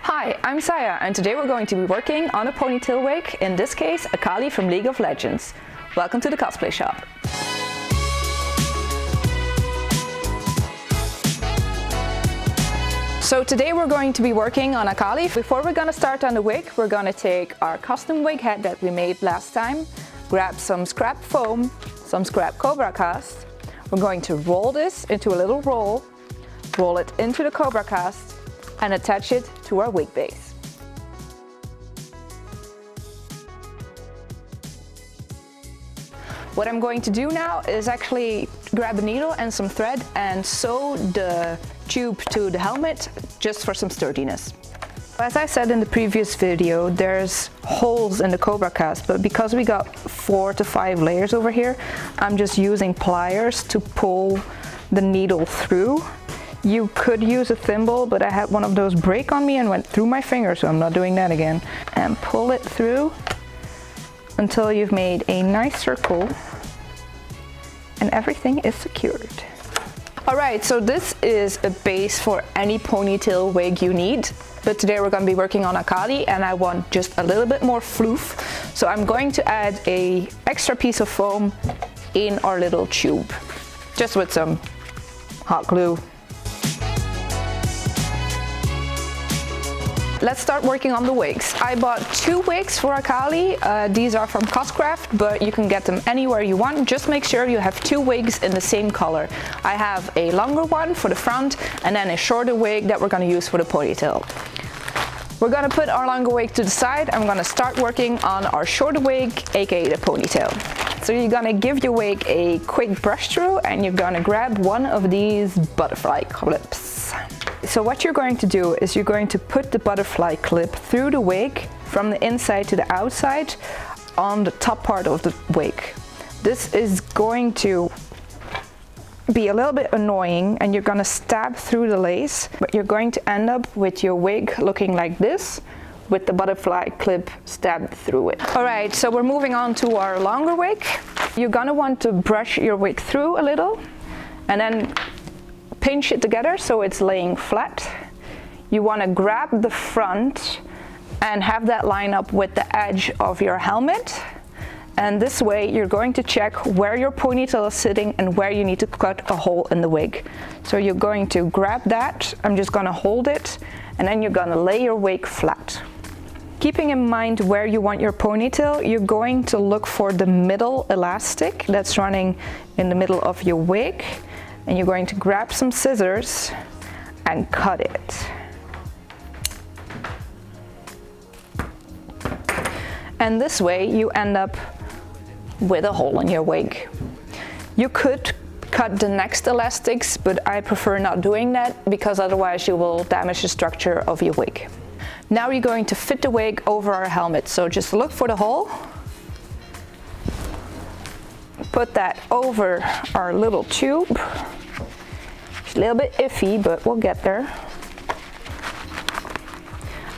Hi, I'm Saya and today we're going to be working on a ponytail wig, in this case Akali from League of Legends. Welcome to the cosplay shop. So today we're going to be working on Akali. Before we're going to start on the wig, we're going to take our custom wig head that we made last time, grab some scrap foam, some scrap KobraCast. We're going to roll this into a little roll it into the KobraCast and attach it to our wig base. What I'm going to do now is actually grab a needle and some thread and sew the tube to the helmet just for some sturdiness. As I said in the previous video, there's holes in the KobraCast, but because we got 4 to 5 layers over here, I'm just using pliers to pull the needle through. You could use a thimble, but I had one of those break on me and went through my finger, so I'm not doing that again. And pull it through until you've made a nice circle and everything is secured. Alright, so this is a base for any ponytail wig you need, but today we're going to be working on Akali and I want just a little bit more floof. So I'm going to add an extra piece of foam in our little tube, just with some hot glue. Let's start working on the wigs. I bought 2 wigs for Akali. These are from COSPLAY, but you can get them anywhere you want. Just make sure you have 2 wigs in the same color. I have a longer one for the front and then a shorter wig that we're going to use for the ponytail. We're going to put our longer wig to the side. I'm going to start working on our shorter wig, aka the ponytail. So you're going to give your wig a quick brush through and you're going to grab one of these butterfly clips. So what you're going to do is you're going to put the butterfly clip through the wig from the inside to the outside on the top part of the wig. This is going to be a little bit annoying and you're going to stab through the lace, but you're going to end up with your wig looking like this with the butterfly clip stabbed through it. Alright, so we're moving on to our longer wig. You're going to want to brush your wig through a little and then pinch it together so it's laying flat. You want to grab the front and have that line up with the edge of your helmet. And this way you're going to check where your ponytail is sitting and where you need to cut a hole in the wig. So you're going to grab that, I'm just going to hold it, and then you're going to lay your wig flat. Keeping in mind where you want your ponytail, you're going to look for the middle elastic that's running in the middle of your wig. And you're going to grab some scissors and cut it. And this way you end up with a hole in your wig. You could cut the next elastics, but I prefer not doing that because otherwise you will damage the structure of your wig. Now you're going to fit the wig over our helmet. So just look for the hole. Put that over our little tube. It's a little bit iffy, but we'll get there.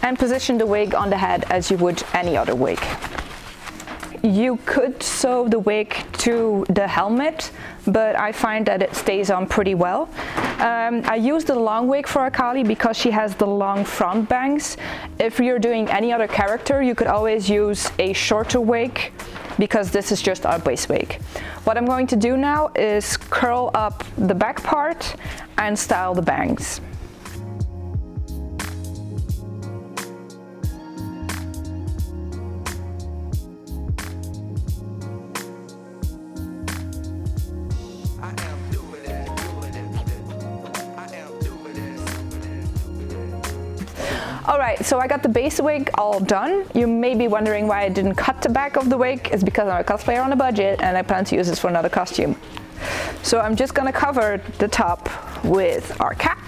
And position the wig on the head as you would any other wig. You could sew the wig to the helmet, but I find that it stays on pretty well. I use the long wig for Akali because she has the long front bangs. If you're doing any other character, you could always use a shorter wig because this is just our base wig. What I'm going to do now is curl up the back part and style the bangs. Alright, so I got the base wig all done. You may be wondering why I didn't cut the back of the wig. It's because I'm a cosplayer on a budget and I plan to use this for another costume. So I'm just gonna cover the top with our cap.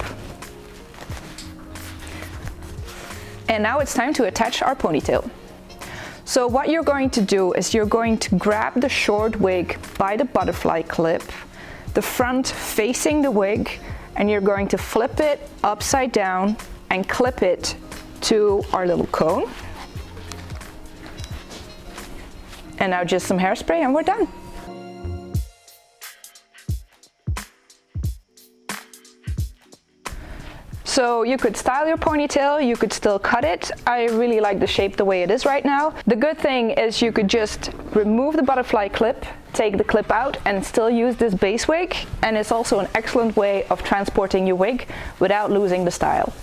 And now it's time to attach our ponytail. So what you're going to do is you're going to grab the short wig by the butterfly clip, the front facing the wig, and you're going to flip it upside down and clip it to our little cone. And now just some hairspray and we're done. So you could style your ponytail, you could still cut it. I really like the shape the way it is right now. The good thing is you could just remove the butterfly clip, take the clip out and still use this base wig, and it's also an excellent way of transporting your wig without losing the style.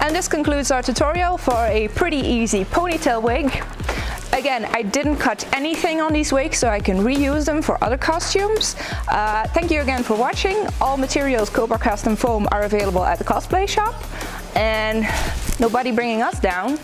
And this concludes our tutorial for a pretty easy ponytail wig. Again, I didn't cut anything on these wigs, so I can reuse them for other costumes. Thank you again for watching. All materials, KobraCast and foam, are available at the cosplay shop. And nobody bringing us down.